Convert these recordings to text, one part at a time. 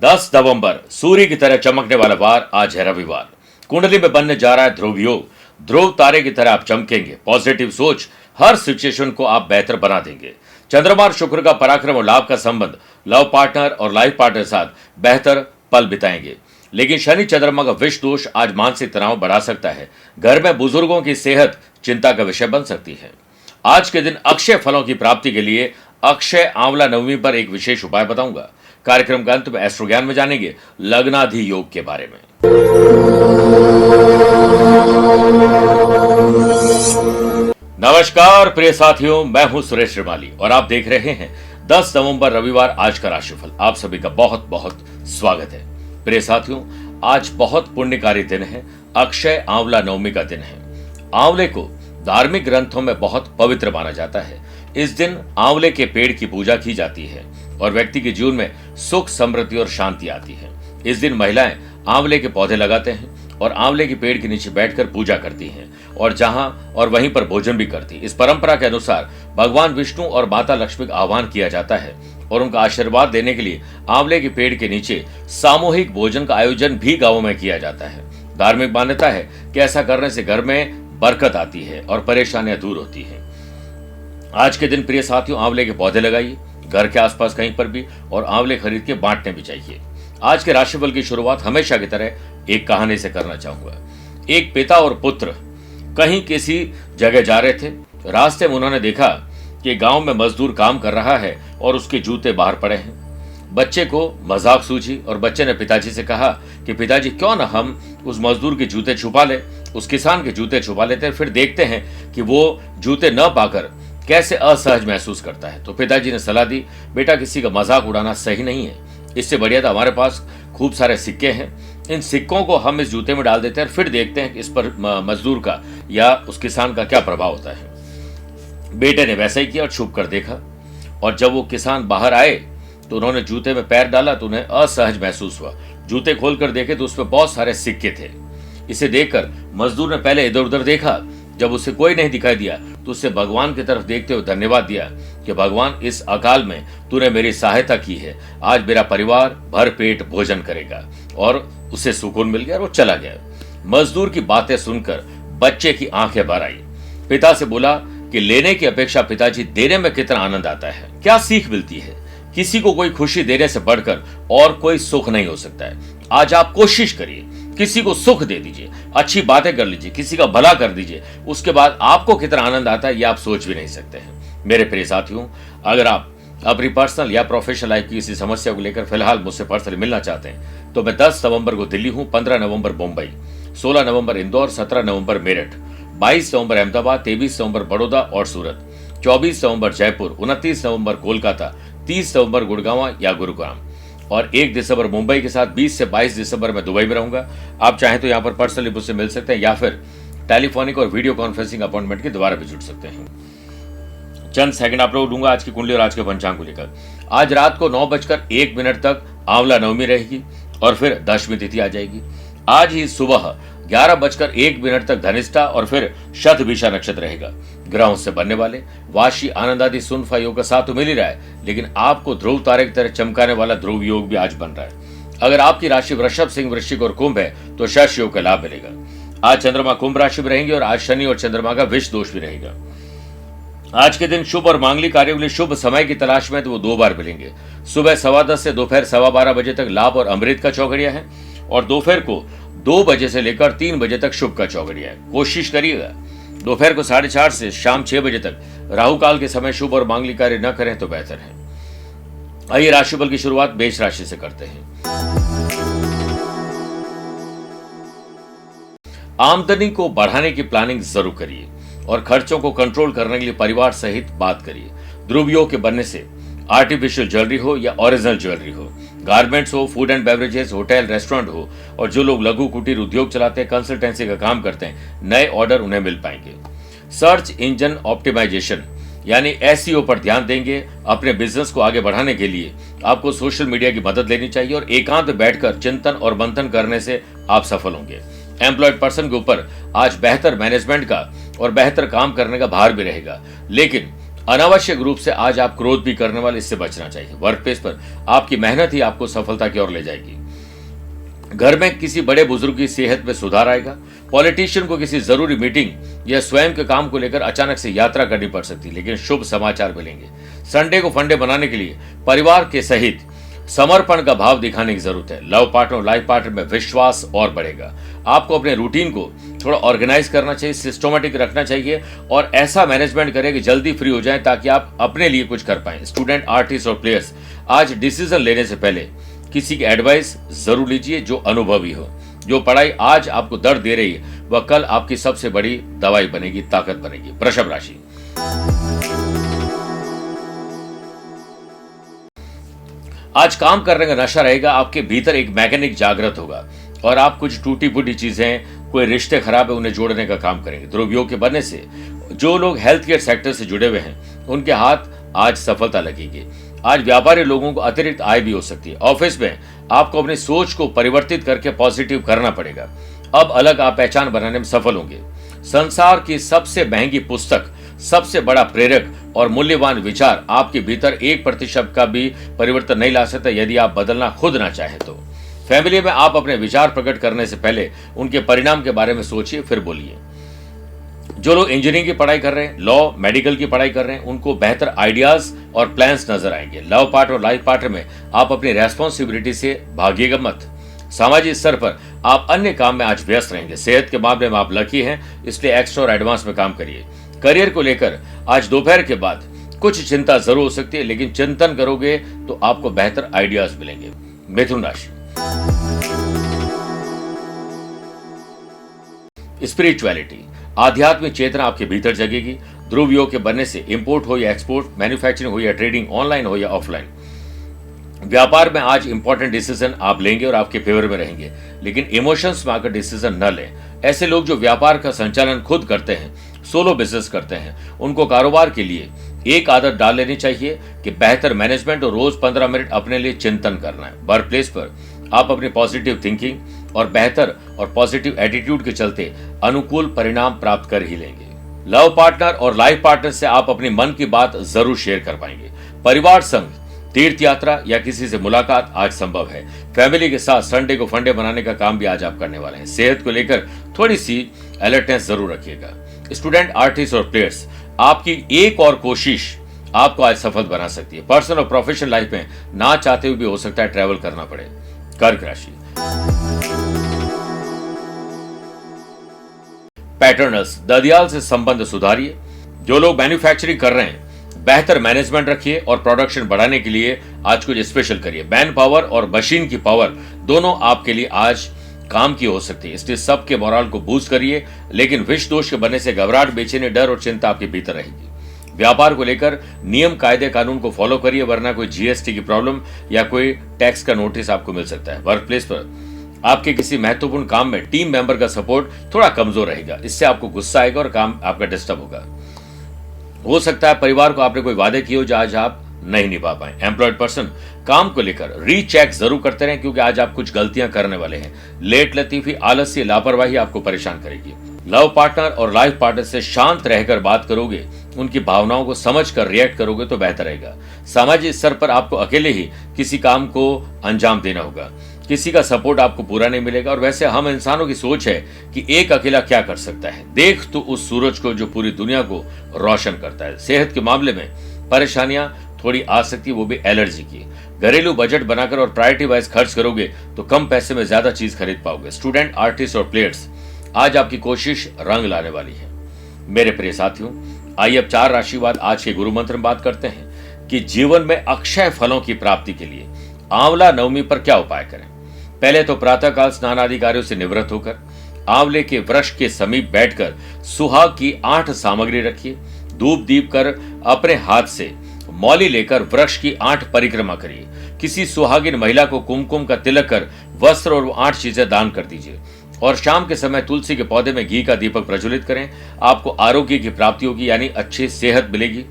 10 नवंबर सूर्य की तरह चमकने वाला वार आज है रविवार। कुंडली में बनने जा रहा है ध्रुव योग। ध्रुव तारे की तरह आप चमकेंगे। पॉजिटिव सोच हर सिचुएशन को आप बेहतर बना देंगे। चंद्रमा और शुक्र का पराक्रम और लाभ का संबंध लव पार्टनर और लाइफ पार्टनर के साथ बेहतर पल बिताएंगे। लेकिन शनि चंद्रमा का विष दोष आज मानसिक तनाव बढ़ा सकता है। घर में बुजुर्गों की सेहत चिंता का विषय बन सकती है। आज के दिन अक्षय फलों की प्राप्ति के लिए अक्षय आंवला नवमी पर एक विशेष उपाय बताऊंगा। कार्यक्रम के अंत में एस्ट्रो ज्ञान में जानेंगे लग्नाधि योग के बारे में। नमस्कार प्रिय साथियों, मैं हूं सुरेश श्रीमाली और आप देख रहे हैं 10 नवंबर रविवार आज का राशिफल। आप सभी का बहुत बहुत स्वागत है। प्रिय साथियों, आज बहुत पुण्यकारी दिन है। अक्षय आंवला नवमी का दिन है। आंवले को धार्मिक ग्रंथों में बहुत पवित्र माना जाता है। इस दिन आंवले के पेड़ की पूजा की जाती है और व्यक्ति के जीवन में सुख, समृद्धि और शांति आती है। इस दिन महिलाएं आंवले के पौधे लगाते हैं और आंवले के पेड़ के नीचे बैठकर पूजा करती हैं और वहीं पर भोजन भी करती। इस परंपरा के अनुसार भगवान विष्णु और माता लक्ष्मी का आह्वान किया जाता है और उनका आशीर्वाद देने के लिए आंवले के पेड़ के नीचे सामूहिक भोजन का आयोजन भी गांवों में किया जाता है। धार्मिक मान्यता है कि ऐसा करने से घर में बरकत आती है और परेशानियां दूर होती है। आज के दिन प्रिय साथियों, आंवले के पौधे लगाइए घर के आसपास कहीं पर भी, और आंवले खरीद के बांटने भी चाहिए। आज के राशिफल की शुरुआत हमेशा की तरह एक कहानी से करना चाहूंगा। एक पिता और पुत्र कहीं किसी जगह जा रहे थे। रास्ते में उन्होंने देखा कि गांव में मजदूर काम कर रहा है और उसके जूते बाहर पड़े हैं। बच्चे को मजाक सूझी और बच्चे ने पिताजी से कहा कि पिताजी, क्यों ना हम उस मजदूर के जूते छुपा ले, उस किसान के जूते छुपा लेते हैं, फिर देखते हैं कि वो जूते न पाकर कैसे असहज महसूस करता है। तो पिताजी ने सलाह दी, बेटा किसी का मजाक उड़ाना सही नहीं है। इससे बढ़िया तो हमारे पास खूब सारे सिक्के हैं, इन सिक्कों को हम इस जूते में डाल देते हैं और फिर देखते हैं कि इस पर मजदूर का या उस किसान का क्या प्रभाव होता है। बेटे ने वैसा ही किया और छुप कर देखा, और जब वो किसान बाहर आए तो उन्होंने जूते में पैर डाला तो उन्हें असहज महसूस हुआ। जूते खोलकर देखे तो उसमें बहुत सारे सिक्के थे। इसे देखकर मजदूर ने पहले इधर उधर देखा। जब उसे कोई नहीं दिखाई दिया तो उससे भगवान की तरफ देखते हुए धन्यवाद दिया कि भगवान, इस अकाल में तूने मेरी सहायता की है। आज मेरा परिवार भर पेट भोजन करेगा। और उसे सुकून मिल गया और वो चला गया। मजदूर की बातें सुनकर बच्चे की आंखें भर आई। पिता से बोला कि लेने की अपेक्षा पिताजी देने में कितना आनंद आता है, क्या सीख मिलती है। किसी को कोई खुशी देने से बढ़कर और कोई सुख नहीं हो सकता है। आज आप कोशिश करिए, किसी को सुख दे दीजिए, अच्छी बातें कर लीजिए, किसी का भला कर दीजिए। उसके बाद आपको कितना आनंद आता है ये आप सोच भी नहीं सकते हैं। मेरे प्रिय साथियों, अगर आप अपनी पर्सनल या प्रोफेशनल लाइफ की किसी समस्या को लेकर फिलहाल मुझसे पर्सनली मिलना चाहते हैं तो मैं 10 नवंबर को दिल्ली हूं, 15 नवंबर मुंबई, 16 नवंबर इंदौर, 17 नवंबर मेरठ, 22 नवंबर अहमदाबाद, 23 नवंबर बड़ौदा और सूरत, 24 नवंबर जयपुर, 29 नवंबर कोलकाता, 30 नवंबर गुड़गांव या गुरुग्राम और 1 दिसंबर मुंबई के साथ 20 से 22 दिसंबर में दुबई में रहूंगा। आप चाहें तो यहाँ पर पर्सनली मुझसे मिल सकते हैं या फिर टेलीफोनिक और वीडियो कॉन्फ्रेंसिंग अपॉइंटमेंट के द्वारा भी जुड़ सकते हैं। चंद सेकंड आप लोग दूंगा आज की कुंडली और आज के पंचांग को लेकर। आज रात को 9:01 तक आंवला नवमी रहेगी और फिर दशमी तिथि आ जाएगी। आज ही सुबह 11:01 तक धनिष्ठा और फिर शतभिषा नक्षत्र रहेगा। ग्रहों से बनने वाले वाशी आनंद आदि सुनफा योग का साथ तो मिल ही रहा है, लेकिन आपको ध्रुव तारे की तरह चमकाने वाला ध्रुव योग भी आज बन रहा है। अगर आपकी राशि वृषभ, सिंह, वृश्चिक और कुंभ है तो शश योग का लाभ मिलेगा। आज चंद्रमा कुंभ राशि में रहेंगे और आज शनि और चंद्रमा का विष दोष भी रहेगा। आज के दिन शुभ और मांगलिक कार्यों के लिए शुभ समय की तलाश में तो वो 2 बार मिलेंगे। सुबह 10:15 से दोपहर 12:15 बजे तक लाभ और अमृत का चौघड़िया है और दोपहर को 2 बजे से लेकर 3 बजे तक शुभ का चौघड़िया है। कोशिश करिएगा दोपहर को 4:30 से शाम 6 बजे तक राहु काल के समय शुभ और मांगलिक कार्य न करें तो बेहतर है। आइए राशिफल की शुरुआत मेष राशि से करते हैं। आमदनी को बढ़ाने की प्लानिंग जरूर करिए और खर्चों को कंट्रोल करने के लिए परिवार सहित बात करिए। ध्रुव योग के बनने से आर्टिफिशियल ज्वेलरी हो या ओरिजिनल ज्वेलरी हो, गारमेंट्स हो, food and beverages, hotel, restaurant हो और जो लोग लघु कुटीर उद्योग चलाते हैं, कंसल्टेंसी का काम करते हैं, नए ऑर्डर उन्हें मिल पाएंगे। सर्च इंजन ऑप्टिमाइजेशन यानी एसईओ पर ध्यान देंगे। अपने बिजनेस को आगे बढ़ाने के लिए आपको सोशल मीडिया की मदद लेनी चाहिए और एकांत बैठकर चिंतन और मंथन करने से आप सफल होंगे। एम्प्लॉयड पर्सन के ऊपर आज बेहतर मैनेजमेंट का और बेहतर काम करने का भार भी रहेगा, लेकिन अनावश्यक रूप से आज आप क्रोध भी करने वाले, इससे बचना चाहिए। वर्क प्लेस पर आपकी मेहनत ही आपको सफलता की ओर ले जाएगी। घर में किसी बड़े बुजुर्ग की सेहत में सुधार आएगा। पॉलिटिशियन को किसी जरूरी मीटिंग या स्वयं के काम को लेकर अचानक से यात्रा करनी पड़ सकती है, लेकिन शुभ समाचार मिलेंगे। संडे को फंडे बनाने के लिए परिवार के सहित समर्पण का भाव दिखाने की जरूरत है। लव पार्टनर और लाइफ पार्टनर में विश्वास और बढ़ेगा। आपको अपने रूटीन को थोड़ा ऑर्गेनाइज करना चाहिए, सिस्टमेटिक रखना चाहिए और ऐसा मैनेजमेंट करें कि जल्दी फ्री हो जाएं ताकि आप अपने लिए कुछ कर पाएं। स्टूडेंट, आर्टिस्ट और प्लेयर्स, आज डिसीजन लेने से पहले किसी की एडवाइस जरूर लीजिए जो अनुभवी हो। जो पढ़ाई आज आपको दर्द दे रही है वह कल आपकी सबसे बड़ी दवाई बनेगी, ताकत बनेगी। वृषभ राशि, आज काम करने का नशा रहेगा। आपके भीतर एक मैकेनिक जागृत होगा और आप कुछ टूटी फूटी चीजें, कोई रिश्ते खराब है, उन्हें जोड़ने का काम करेंगे। ध्रुव योग के बनने से जो लोग हेल्थ केयर सेक्टर से जुड़े हुए हैं उनके हाथ आज सफलता लगेगी। आज व्यापारी लोगों को अतिरिक्त आय भी हो सकती है। ऑफिस में आपको अपनी सोच को परिवर्तित करके पॉजिटिव करना पड़ेगा। अब अलग आप पहचान बनाने में सफल होंगे। संसार की सबसे महंगी पुस्तक, सबसे बड़ा प्रेरक और मूल्यवान विचार आपके भीतर 1% का भी परिवर्तन नहीं ला सकता यदि आप बदलना खुद ना चाहें तो। फैमिली में आप अपने विचार प्रकट करने से पहले उनके परिणाम के बारे में सोचिए, फिर बोलिए। जो लोग इंजीनियरिंग की पढ़ाई कर रहे हैं, लॉ, मेडिकल की पढ़ाई कर रहे हैं, उनको बेहतर आइडियाज और प्लान्स नजर आएंगे। लव पार्टनर और लाइफ पार्टनर में आप अपनी रेस्पॉन्सिबिलिटी से भागिएगा मत। सामाजिक स्तर पर आप अन्य काम में आज व्यस्त रहेंगे। सेहत के मामले में आप लकी हैं, इसलिए एक्स्ट्रा और एडवांस में काम करिए। करियर को लेकर आज दोपहर के बाद कुछ चिंता जरूर हो सकती है, लेकिन चिंतन करोगे तो आपको बेहतर आइडियाज मिलेंगे। मिथुन राशि, स्पिरिचुअलिटी, आध्यात्मिक चेतना आपके भीतर जगेगी। ध्रुव योग के बनने से इंपोर्ट हो या एक्सपोर्ट, मैन्युफैक्चरिंग हो या ट्रेडिंग, ऑनलाइन हो या ऑफलाइन, व्यापार में आज इंपॉर्टेंट डिसीजन आप लेंगे और आपके फेवर में रहेंगे, लेकिन इमोशंस में आकर डिसीजन न लें। ऐसे लोग जो व्यापार का संचालन खुद करते हैं, सोलो बिजनेस करते हैं, उनको कारोबार के लिए एक आदत डाल लेनी चाहिए कि बेहतर मैनेजमेंट और रोज 15 मिनट अपने लिए चिंतन करना है। वर्क प्लेस पर आप अपनी पॉजिटिव थिंकिंग और बेहतर और पॉजिटिव एटीट्यूड के चलते अनुकूल परिणाम प्राप्त कर ही लेंगे। लव पार्टनर और लाइफ पार्टनर से आप अपने मन की बात जरूर शेयर कर पाएंगे। परिवार संग, तीर्थ यात्रा या किसी से मुलाकात आज संभव है। फैमिली के साथ संडे को फंडे बनाने का काम भी आज आप करने वाले हैं। सेहत को लेकर थोड़ी सी अलर्टनेस जरूर रखिएगा। स्टूडेंट, आर्टिस्ट और प्लेयर्स, आपकी एक और कोशिश आपको आज सफल बना सकती है। पर्सनल और प्रोफेशनल लाइफ में ना चाहते हुए भी हो सकता है ट्रैवल करना पड़े। कर्क राशि, पैटर्नर्स, ददियाल से संबंध सुधारिए। जो लोग मैन्युफैक्चरिंग कर रहे हैं, बेहतर मैनेजमेंट रखिए और प्रोडक्शन बढ़ाने के लिए आज कुछ स्पेशल करिए। मैन पावर और मशीन की पावर दोनों आपके लिए आज काम की हो सकती है, इसलिए सबके मोरल को बूस्ट करिए, लेकिन विष दोष के बनने से घबराहट, बेचैनी, डर और चिंता आपके भीतर रहेगी। व्यापार को लेकर नियम, कायदे, कानून को फॉलो करिए, वरना कोई जीएसटी की प्रॉब्लम या कोई टैक्स का नोटिस आपको मिल सकता है। वर्क प्लेस पर आपके किसी महत्वपूर्ण काम में टीम मेंबर का सपोर्ट थोड़ा कमजोर रहेगा, इससे आपको गुस्सा आएगा और काम आपका डिस्टर्ब होगा। हो सकता है परिवार को आपने कोई वादे किए हो जो आज आप नहीं निभा पाए। एम्प्लॉयड पर्सन, काम को लेकर रीचेक जरूर करते रहें क्योंकि आज आप कुछ गलतियां करने वाले हैं। लेट लतीफी, आलस्य, लापरवाही आपको परेशान करेगी। लव पार्टनर और लाइफ पार्टनर से शांत रहकर बात करोगे, उनकी भावनाओं को समझकर रिएक्ट करोगे तो बेहतर रहेगा। सामाजिक स्तर पर आपको अकेले ही किसी काम को अंजाम देना होगा, किसी का सपोर्ट आपको पूरा नहीं मिलेगा। और वैसे हम इंसानों की सोच है कि एक अकेला क्या कर सकता है, देख तो उस सूरज को जो पूरी दुनिया को रोशन करता है। सेहत के मामले में परेशानियां थोड़ी आ सकती है, वो भी एलर्जी की। घरेलू बजट बनाकर और प्रायोरिटी वाइज खर्च करोगे तो कम पैसे में ज्यादा चीज खरीद पाओगे। स्टूडेंट, आर्टिस्ट और प्लेयर्स, आज आपकी कोशिश रंग लाने वाली है। मेरे प्रिय साथियों, आइए अब 4 राशि बाद आज के गुरु मंत्र में बात करते हैं कि जीवन में अक्षय फलों की प्राप्ति के लिए आंवला नवमी पर क्या उपाय करें। पहले तो प्रातःकाल स्नान आदि कार्यों से निवृत्त होकर आंवले के वृक्ष के समीप बैठकर सुहाग की 8 सामग्री रखिए। धूप दीप कर अपने हाथ से मौली लेकर वृक्ष की 8 परिक्रमा करिए। किसी सुहागिन महिला को कुमकुम का तिलक कर वस्त्र और 8 चीजें दान कर दीजिए। और शाम के समय तुलसी के पौधे में घी का दीपक प्रज्वलित करें। आपको आरोग्य की प्राप्ति होगी, यानी अच्छी सेहत मिलेगी।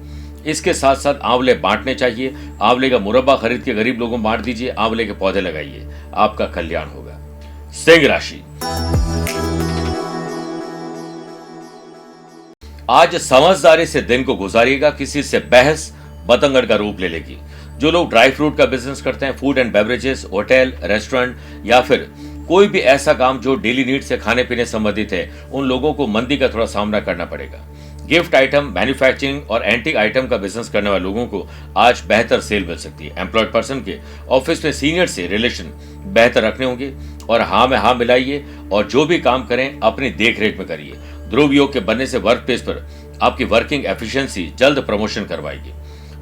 इसके साथ साथ आंवले बांटने चाहिए। आंवले का मुरब्बा खरीद के गरीब लोगों को बांट दीजिए। आंवले के पौधे लगाइए, आपका कल्याण होगा। सिंह राशि, आज समझदारी से दिन को गुजारिएगा, किसी से बहस बतंगड़ का रूप ले लेगी। जो लोग ड्राई फ्रूट का बिजनेस करते हैं, food and beverages, hotel, restaurant या फिर कोई भी ऐसा काम जो डेली नीड से खाने पीने संबंधित है, उन लोगों को मंदी का थोड़ा सामना करना पड़ेगा। गिफ्ट आइटम, मैन्युफैक्चरिंग और एंटीक आइटम का बिजनेस करने वाले लोगों को आज बेहतर सेल मिल सकती है। एम्प्लॉयड पर्सन के ऑफिस में सीनियर से रिलेशन बेहतर रखने होंगे और हाँ में हाँ मिलाइए और जो भी काम करें अपनी देख रेख में करिए। ध्रुव योग के बनने से वर्क प्लेस पर आपकी वर्किंग एफिशिएंसी जल्द प्रमोशन करवाएगी।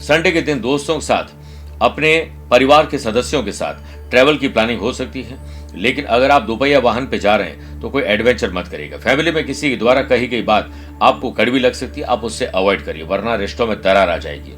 संडे के दिन दोस्तों के साथ, अपने परिवार के सदस्यों के साथ ट्रैवल की प्लानिंग हो सकती है, लेकिन अगर आप दोपहिया वाहन पे जा रहे हैं तो कोई एडवेंचर मत करिएगा। फैमिली में किसी के द्वारा कही गई बात आपको कड़वी लग सकती है, आप उससे अवॉइड करिए वरना रिश्तों में दरार आ जाएगी।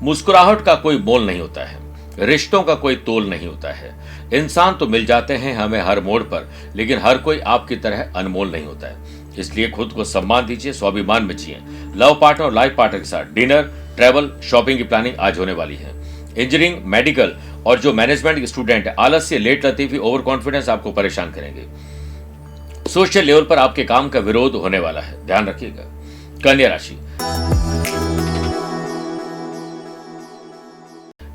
मुस्कुराहट का कोई मोल नहीं होता है, रिश्तों का कोई तोल नहीं होता है। इंसान तो मिल जाते हैं हमें हर मोड़ पर, लेकिन हर कोई आपकी तरह अनमोल नहीं होता है। इसलिए खुद को सम्मान दीजिए, स्वाभिमान में जिए। लव पार्टनर और लाइफ पार्टनर के साथ डिनर, ट्रैवल, शॉपिंग की प्लानिंग आज होने वाली है। इंजीनियरिंग, मेडिकल और जो मैनेजमेंट के स्टूडेंट है, आलस्य, लेट लतीफी, ओवर कॉन्फिडेंस आपको परेशान करेंगे। सोशल लेवल पर आपके काम का विरोध होने वाला है, ध्यान रखिएगा। कन्या राशि,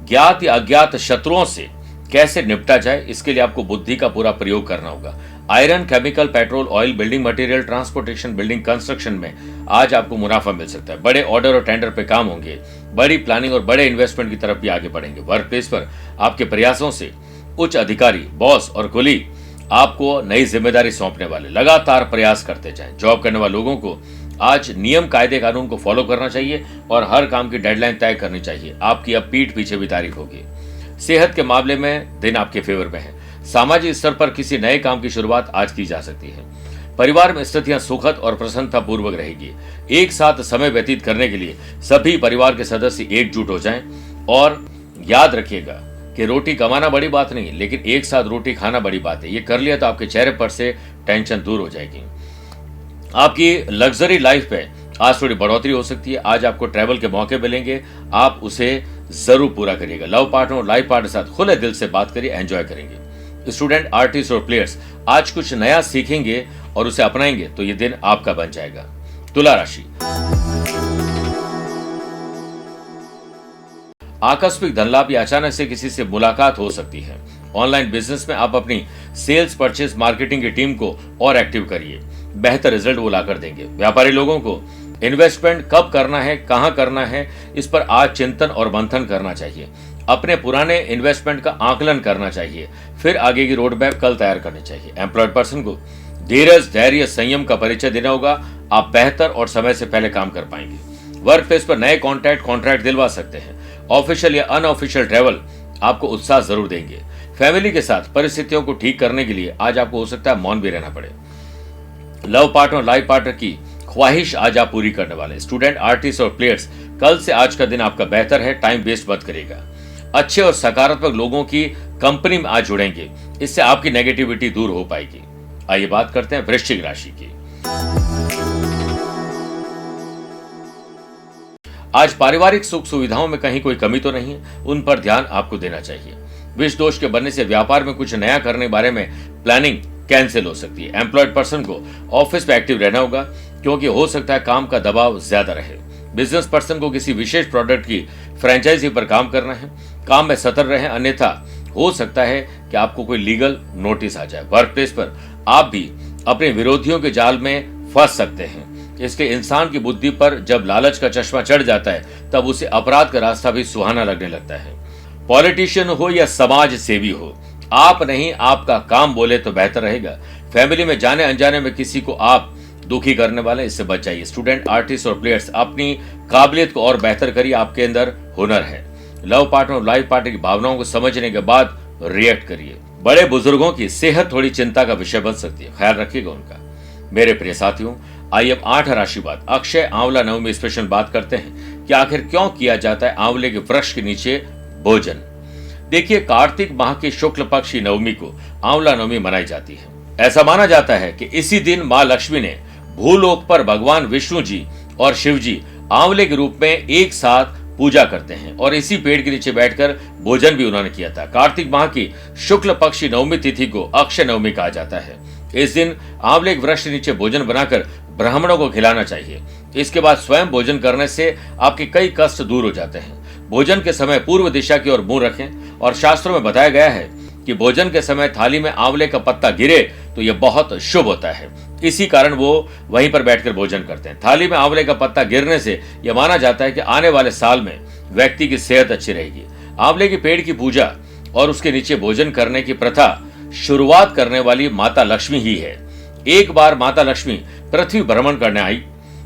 ज्ञात या अज्ञात शत्रुओं से कैसे निपटा जाए, इसके लिए आपको बुद्धि का पूरा प्रयोग करना होगा। Iron, chemical, petrol, oil, building material, transportation, building construction में आज आपको मुनाफा मिल सकता है। बड़े ऑर्डर और टेंडर पे काम होंगे, बड़ी प्लानिंग और बड़े इन्वेस्टमेंट की तरफ भी आगे बढ़ेंगे। वर्क प्लेस पर आपके प्रयासों से उच्च अधिकारी, बॉस और कुलीग आपको नई जिम्मेदारी सौंपने वाले। लगातार प्रयास करते जाएं। जॉब करने वाले लोगों को आज नियम, कायदे, कानून को फॉलो करना चाहिए और हर काम की डेडलाइन तय करनी चाहिए। आपकी अब पीठ पीछे भी तारीफ होगी। सेहत के मामले में दिन आपके फेवर में है। सामाजिक स्तर पर किसी नए काम की शुरुआत आज की जा सकती है। परिवार में स्थितियां सुखद और प्रसन्नता पूर्वक रहेगी। एक साथ समय व्यतीत करने के लिए सभी परिवार के सदस्य एकजुट हो जाएं और याद रखिएगा कि रोटी कमाना बड़ी बात नहीं, लेकिन एक साथ रोटी खाना बड़ी बात है। ये कर लिया तो आपके चेहरे पर से टेंशन दूर हो जाएगी। आपकी लग्जरी लाइफ पे आज थोड़ी बढ़ोतरी हो सकती है। आज आपको ट्रैवल के मौके मिलेंगे, आप उसे जरूर पूरा करिएगा। लव पार्टनर और लाइफ पार्टनर के साथ खुले दिल से बात करिए, एंजॉय करेंगे। स्टूडेंट, आर्टिस्ट और प्लेयर्स आज कुछ नया सीखेंगे और उसे अपनाएंगे तो ये दिन आपका बन जाएगा। तुला राशि, आकस्मिक धन लाभ या अचानक से किसी से मुलाकात हो सकती है। ऑनलाइन बिजनेस में आप अपनी सेल्स, परचेज, मार्केटिंग की टीम को और एक्टिव करिए, बेहतर रिजल्ट वो लाकर देंगे। व्यापारी लोगों को इन्वेस्टमेंट कब करना है, कहां करना है, इस पर आज चिंतन और मंथन करना चाहिए। अपने पुराने इन्वेस्टमेंट का आकलन करना चाहिए, फिर आगे की रोड मैप कल तैयार करनी चाहिए। एम्प्लॉयड पर्सन को धीरज, धैर्य, संयम का परिचय देना होगा। आप बेहतर और समय से पहले काम कर पाएंगे। वर्क प्लेस पर नए कॉन्ट्रैक्ट दिलवा सकते हैं। ऑफिशियल या अनऑफिशियल ट्रैवल आपको उत्साह जरूर देंगे। फैमिली के साथ परिस्थितियों को ठीक करने के लिए आज आपको हो सकता है मौन भी रहना पड़े। लव पार्टनर और लाइफ पार्टनर की ख्वाहिश आज आप पूरी करने वाले। स्टूडेंट, आर्टिस्ट और प्लेयर्स, कल से आज का दिन आपका बेहतर है, टाइम वेस्ट मत करेगा। अच्छे और सकारात्मक लोगों की कंपनी में आज जुड़ेंगे, इससे आपकी नेगेटिविटी दूर हो पाएगी। आइए बात करते हैं वृश्चिक राशि की। आज पारिवारिक सुख सुविधाओं में कहीं कोई कमी तो नहीं है, उन पर ध्यान आपको देना चाहिए। विष दोष के बनने से व्यापार में कुछ नया करने के बारे में प्लानिंग कैंसिल हो सकती है। एम्प्लॉयड पर्सन को ऑफिस में एक्टिव रहना होगा क्योंकि हो सकता है काम का दबाव ज्यादा रहे। बिजनेस पर्सन को किसी विशेष प्रोडक्ट की फ्रेंचाइजी पर काम करना है। काम में सतर्क रहें, अन्यथा हो सकता है कि आपको कोई लीगल नोटिस आ जाए। वर्क प्लेस पर आप भी अपने विरोधियों के जाल में फंस सकते हैं। इसके इंसान की बुद्धि पर जब लालच का चश्मा चढ़ जाता है तब उसे अपराध का रास्ता भी सुहाना लगने लगता है। पॉलिटिशियन हो या समाज सेवी हो, आप नहीं आपका काम बोले तो बेहतर रहेगा। फैमिली में जाने अनजाने में किसी को आप दुखी करने वाले, इससे बच जाइए। स्टूडेंट, आर्टिस्ट और प्लेयर्स, अपनी काबिलियत को और बेहतर करिए, आपके अंदर हुनर है। लव पार्टनर और लाइफ पार्टनर की भावनाओं को समझने के बाद रिएक्ट करिए। बड़े बुजुर्गों की सेहत थोड़ी चिंता का विषय बन सकती है, ख्याल रखिएगा उनका। मेरे प्रिय साथियों, आइए अब 8 राशि बात अक्षय आंवला नवमी स्पेशल बात करते हैं कि आखिर क्यों किया जाता है आंवले के वृक्ष के नीचे भोजन। देखिए, कार्तिक माह की शुक्ल पक्ष की नवमी को आंवला नवमी मनाई जाती है। ऐसा माना जाता है कि इसी दिन मां लक्ष्मी ने भूलोक पर भगवान विष्णु जी और शिव जी आंवले के रूप में एक साथ पूजा करते हैं और इसी पेड़ के नीचे बैठकर भोजन भी उन्होंने किया था। कार्तिक माह की शुक्ल पक्षी नवमी तिथि को अक्षय नवमी कहा जाता है। इस दिन आंवले के वृक्ष के नीचे भोजन बनाकर ब्राह्मणों को खिलाना चाहिए। इसके बाद स्वयं भोजन करने से आपके कई कष्ट दूर हो जाते हैं। भोजन के समय पूर्व दिशा की ओर मुंह रखें और शास्त्रों में बताया गया है कि भोजन के समय थाली में आंवले का पत्ता गिरे तो यह बहुत शुभ होता है। इसी कारण वो वहीं पर बैठकर भोजन करते हैं। थाली में आंवले का पत्ता गिरने से यह माना जाता है कि आने वाले साल में व्यक्ति की सेहत अच्छी रहेगी। आंवले के पेड़ की पूजा और उसके नीचे भोजन करने की प्रथा शुरुआत करने वाली माता लक्ष्मी ही है। एक बार माता लक्ष्मी पृथ्वी भ्रमण करने आई।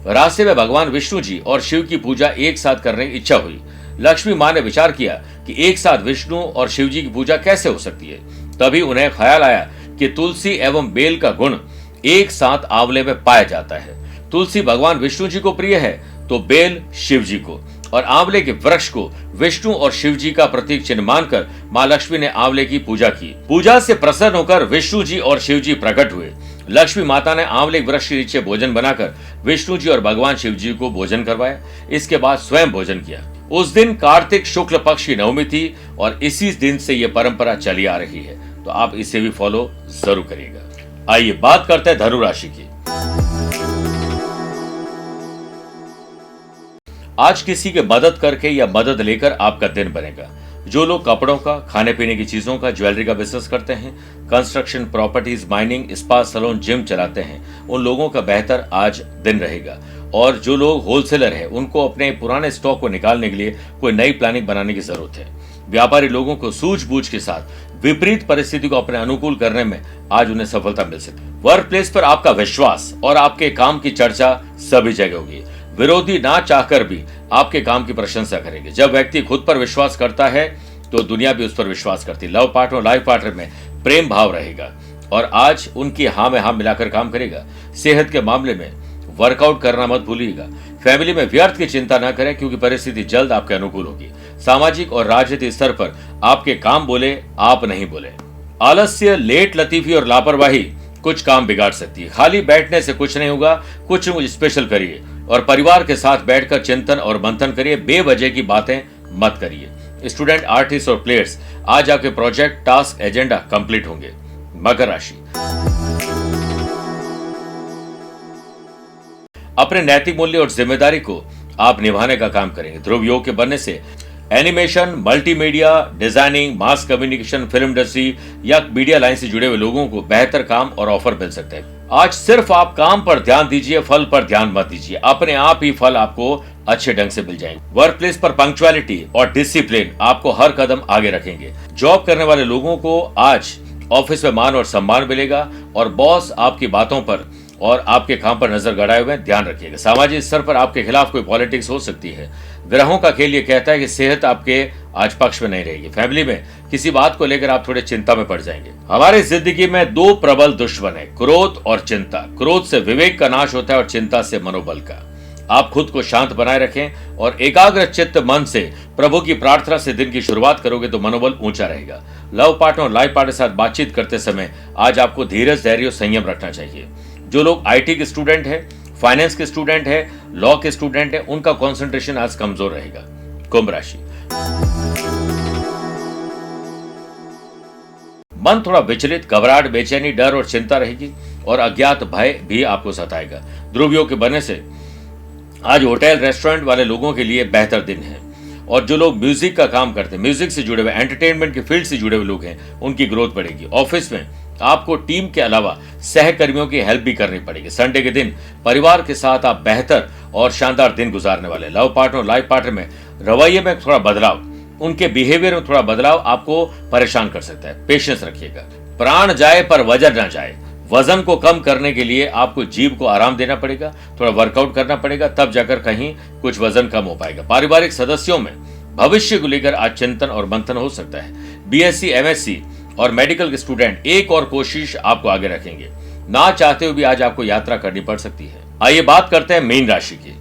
रास्ते में भगवान विष्णु जी और शिव की पूजा एक साथ करने की इच्छा हुई। लक्ष्मी मां ने विचार किया कि एक साथ विष्णु और शिव जी की पूजा कैसे हो सकती है। तभी उन्हें ख्याल आया कि तुलसी एवं बेल का गुण एक साथ आंवले में पाया जाता है। तुलसी भगवान विष्णु जी को प्रिय है तो बेल शिव जी को, और आंवले के वृक्ष को विष्णु और शिव जी का प्रतीक चिन्ह मानकर मां लक्ष्मी ने आंवले की पूजा की। पूजा से प्रसन्न होकर विष्णु जी और शिव जी प्रकट हुए। लक्ष्मी माता ने आंवले वृक्ष के नीचे भोजन बनाकर विष्णु जी और भगवान शिव जी को भोजन करवाया। इसके बाद स्वयं भोजन किया। उस दिन कार्तिक शुक्ल पक्ष की नवमी थी और इसी दिन से यह परंपरा चली आ रही है, तो आप इसे भी फॉलो जरूर करिएगा। आइए बात करते हैं धनु राशि की। आज किसी की मदद करके या मदद लेकर आपका दिन बनेगा। जो लोग कपड़ों का, खाने पीने की चीजों का, ज्वेलरी का बिजनेस करते हैं, construction, properties, mining, spa, salon, gym चलाते हैं, उन लोगों का बेहतर आज दिन रहेगा। और जो लोग होलसेलर हैं, उनको अपने पुराने स्टॉक को निकालने के लिए कोई नई प्लानिंग बनाने की जरूरत है। व्यापारी लोगों को सूझबूझ के साथ विपरीत परिस्थिति को अपने अनुकूल करने में आज उन्हें सफलता मिल सकती है। वर्क प्लेस पर आपका विश्वास और आपके काम की चर्चा सभी जगह होगी। विरोधी ना चाहकर भी आपके काम की प्रशंसा करेंगे। जब व्यक्ति खुद पर विश्वास करता है तो दुनिया भी उस पर विश्वास करती है। लव पार्टनर, लाइफ पार्टनर में प्रेम भाव रहेगा और आज उनकी हाँ में हाँ मिलाकर काम करेगा। सेहत के मामले में वर्कआउट करना मत भूलिएगा। फैमिली में व्यर्थ की चिंता न करें क्योंकि परिस्थिति जल्द आपके अनुकूल होगी। सामाजिक और राजनीतिक स्तर पर आपके काम बोले, आप नहीं बोले। आलस्य, लेट लतीफी और लापरवाही कुछ काम बिगाड़ सकती है। खाली बैठने से कुछ नहीं होगा, कुछ स्पेशल करिए और परिवार के साथ बैठकर चिंतन और मंथन करिए। बेवजह की बातें मत करिए। स्टूडेंट, आर्टिस्ट और प्लेयर्स, आज आपके प्रोजेक्ट, टास्क, एजेंडा कंप्लीट होंगे। मकर राशि, अपने नैतिक मूल्य और जिम्मेदारी को आप निभाने का काम करेंगे। ध्रुव योग के बनने से animation, multimedia, designing, mass communication, film industry या मीडिया लाइन से जुड़े हुए लोगों को बेहतर काम और ऑफर मिल सकते हैं। आज सिर्फ आप काम पर ध्यान दीजिए, फल पर ध्यान मत दीजिए। अपने आप ही फल आपको अच्छे ढंग से मिल जाएंगे। वर्क प्लेस पर पंक्चुअलिटी और डिसिप्लिन आपको हर कदम आगे रखेंगे। जॉब करने वाले लोगों को आज ऑफिस में मान और सम्मान मिलेगा और बॉस आपकी बातों पर और आपके काम पर नजर गड़ाए हुए ध्यान रखिएगा। सामाजिक स्तर पर आपके खिलाफ कोई पॉलिटिक्स हो सकती है। ग्रहों का खेल ये कहता है कि सेहत आपके आज पक्ष में नहीं रहेगी। फैमिली में किसी बात को लेकर आप थोड़े चिंता में पड़ जाएंगे। हमारी जिंदगी में दो प्रबल दुश्मन है, क्रोध और चिंता। क्रोध से विवेक का नाश होता है और चिंता से मनोबल का। आप खुद को शांत बनाए रखें और एकाग्र चित्त मन से प्रभु की प्रार्थना से दिन की शुरुआत करोगे तो मनोबल ऊंचा रहेगा। लव पार्टनर और लाइफ पार्टनर के साथ बातचीत करते समय आज आपको धीरज, धैर्य और संयम रखना चाहिए। जो लोग आईटी के स्टूडेंट हैं, फाइनेंस के स्टूडेंट हैं, लॉ के स्टूडेंट हैं, उनका कंसंट्रेशन आज कमजोर रहेगा। कुंभ राशि, मन थोड़ा विचलित, घबराहट, बेचैनी, डर और चिंता रहेगी और अज्ञात भय भी आपको सताएगा। ध्रुव योग के बनने से आज होटल, रेस्टोरेंट वाले लोगों के लिए बेहतर दिन है और जो लोग म्यूजिक का काम करते हैं, म्यूजिक से जुड़े हुए, एंटरटेनमेंट के फील्ड से जुड़े हुए लोग हैं, उनकी ग्रोथ बढ़ेगी। ऑफिस में आपको टीम के अलावा सहकर्मियों की हेल्प भी करनी पड़ेगी। संडे के दिन परिवार के साथ आप बेहतर और शानदार दिन गुजारने वाले। लव पार्टनर और लाइफ पार्टनर में रवैये में थोड़ा बदलाव, उनके बिहेवियर में थोड़ा बदलाव आपको परेशान कर सकता है। पेशेंस रखिएगा। प्राण जाए पर वजन ना जाए। वजन को कम करने के लिए आपको जीभ को आराम देना पड़ेगा, थोड़ा वर्कआउट करना पड़ेगा, तब जाकर कहीं कुछ वजन कम हो पाएगा। पारिवारिक सदस्यों में भविष्य को लेकर आज चिंतन और मंथन हो सकता है। बीएससी, एमएससी और मेडिकल के स्टूडेंट एक और कोशिश आपको आगे रखेंगे। ना चाहते हुए भी आज आपको यात्रा करनी पड़ सकती है। आइए बात करते हैं मीन राशि की।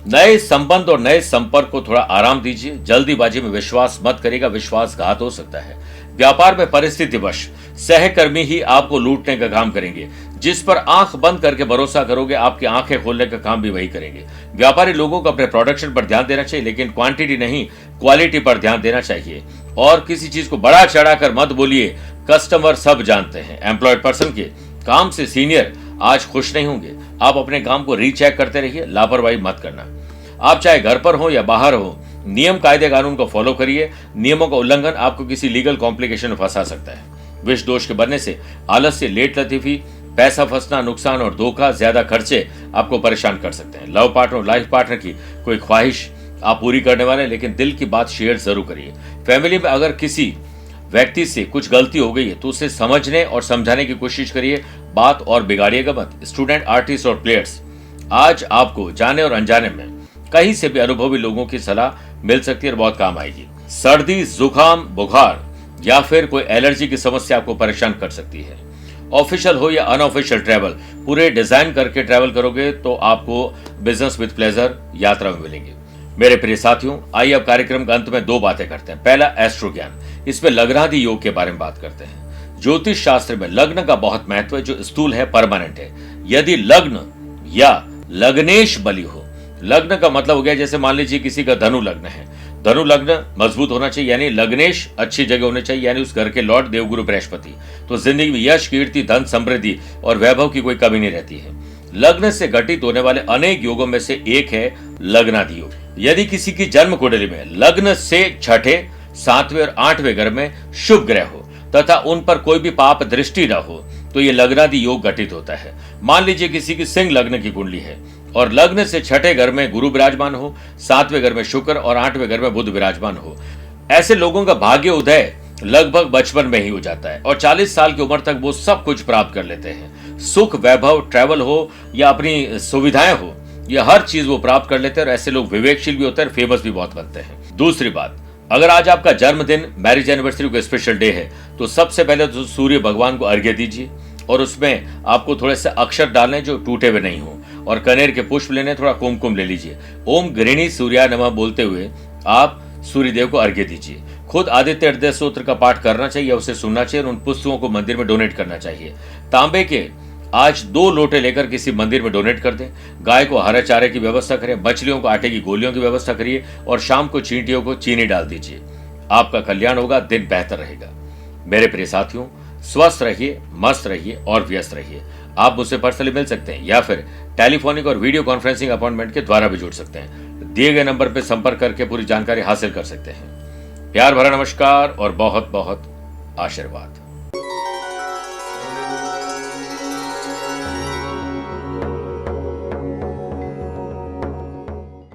नए संबंध और नए संपर्क को थोड़ा आराम दीजिए। जल्दीबाजी में विश्वास मत करिएगा, विश्वासघात हो सकता है। व्यापार में परिस्थितिवश सहकर्मी ही आपको लूटने का काम करेंगे। जिस पर आंख बंद करके भरोसा करोगे, आपकी आंखें खोलने का काम भी वही करेंगे। व्यापारी लोगों को अपने प्रोडक्शन पर ध्यान देना चाहिए, लेकिन क्वांटिटी नहीं, क्वालिटी पर ध्यान देना चाहिए। और किसी चीज को बड़ा चढ़ाकर मत बोलिए, कस्टमर सब जानते हैं। एम्प्लॉयड पर्सन के काम से सीनियर आज खुश नहीं होंगे। आप अपने काम को रीचेक करते रहिए, लापरवाही मत करना। आप चाहे घर पर हो या बाहर हो, नियम कायदे कानून को फॉलो करिए। नियमों का उल्लंघन आपको किसी लीगल कॉम्प्लिकेशन में फंसा सकता है। विष दोष के बनने से आलस्य, लेट लतीफी, पैसा फंसना, नुकसान और धोखा, ज्यादा खर्चे आपको परेशान कर सकते हैं। लव पार्टनर, लाइफ पार्टनर की कोई ख्वाहिश आप पूरी करने वाले, लेकिन दिल की बात शेयर जरूर करिए। फैमिली में अगर किसी व्यक्ति से कुछ गलती हो गई है तो उसे समझने और समझाने की कोशिश करिए, बात और बिगाड़िएगा मत। स्टूडेंट, आर्टिस्ट और प्लेयर्स, आज आपको जाने और अनजाने में कहीं से भी अनुभवी लोगों की सलाह मिल सकती है और बहुत काम आएगी। सर्दी, जुकाम, बुखार या फिर कोई एलर्जी की समस्या आपको परेशान कर सकती है। ऑफिशियल हो या अनऑफिशियल ट्रैवल, पूरे डिजाइन करके ट्रैवल करोगे तो आपको बिजनेस विद प्लेजर यात्रा में मिलेंगे। मेरे प्रिय साथियों, आइए अब कार्यक्रम के अंत में दो बातें करते हैं। पहला, एस्ट्रो ज्ञान, इसमें लग्नादि योग के बारे में बात करते हैं। ज्योतिष शास्त्र में लग्न का बहुत महत्व है, जो स्थूल है, परमानेंट है। यदि लग्न या लग्नेश बली हो, लग्न का मतलब हो गया जैसे मान लीजिए किसी का धनु लग्न है, धनु लग्न मजबूत होना चाहिए, यानी लग्नेश अच्छी जगह होने चाहिए, यानी उस घर के लॉर्ड देवगुरु बृहस्पति, तो जिंदगी में यश, कीर्ति, धन, समृद्धि और वैभव की कोई कमी नहीं रहती है। लग्न से घटित होने वाले अनेक योगों में से एक है लग्नादि योग। यदि किसी की जन्म कुंडली में लग्न से छठे, सातवें और आठवें घर में शुभ ग्रह हो तथा उन पर कोई भी पाप दृष्टि न हो तो ये लग्नादि योग घटित होता है। मान लीजिए किसी की सिंह लग्न की कुंडली है और लग्न से छठे घर में गुरु विराजमान हो, सातवें घर में शुक्र और आठवें घर में बुध विराजमान हो, ऐसे लोगों का भाग्य उदय लगभग बचपन में ही हो जाता है और 40 साल की उम्र तक वो सब कुछ प्राप्त कर लेते हैं। सुख, वैभव, ट्रैवल हो या अपनी सुविधाएं हो, यह हर चीज वो प्राप्त कर लेते हैं और ऐसे लोग विवेकशील भी होते हैं, फेमस भी बहुत बनते हैं। दूसरी बात, अगर आज आपका जन्मदिन, मैरिज एनिवर्सरी को स्पेशल डे है तो सबसे पहले तो सूर्य भगवान को अर्घ्य दीजिए और उसमें आपको थोड़े से अक्षर डालने जो टूटे हुए नहीं हो और कनेर के पुष्प लेने, थोड़ा कुमकुम ले लीजिए। ओम गृहिणी सूर्याय नमः बोलते हुए आप सूर्यदेव को अर्घ्य दीजिए। खुद आदित्य हृदय स्तोत्र का पाठ करना चाहिए, उसे सुनना चाहिए और उन पुस्तकों को मंदिर में डोनेट करना चाहिए। तांबे के आज 2 लोटे लेकर किसी मंदिर में डोनेट कर दें। गाय को हरे चारे की व्यवस्था करें, मछलियों को आटे की गोलियों की व्यवस्था करिए और शाम को चींटियों को चीनी डाल दीजिए। आपका कल्याण होगा, दिन बेहतर रहेगा। मेरे प्रिय साथियों, स्वस्थ रहिए, मस्त रहिए और व्यस्त रहिए। आप मुझसे पर्सनली मिल सकते हैं या फिर टेलीफोनिक और वीडियो कॉन्फ्रेंसिंग अपॉइंटमेंट के द्वारा भी जुड़ सकते हैं। दिए गए नंबर पर संपर्क करके पूरी जानकारी हासिल कर सकते हैं। प्यार भरा नमस्कार और बहुत बहुत आशीर्वाद।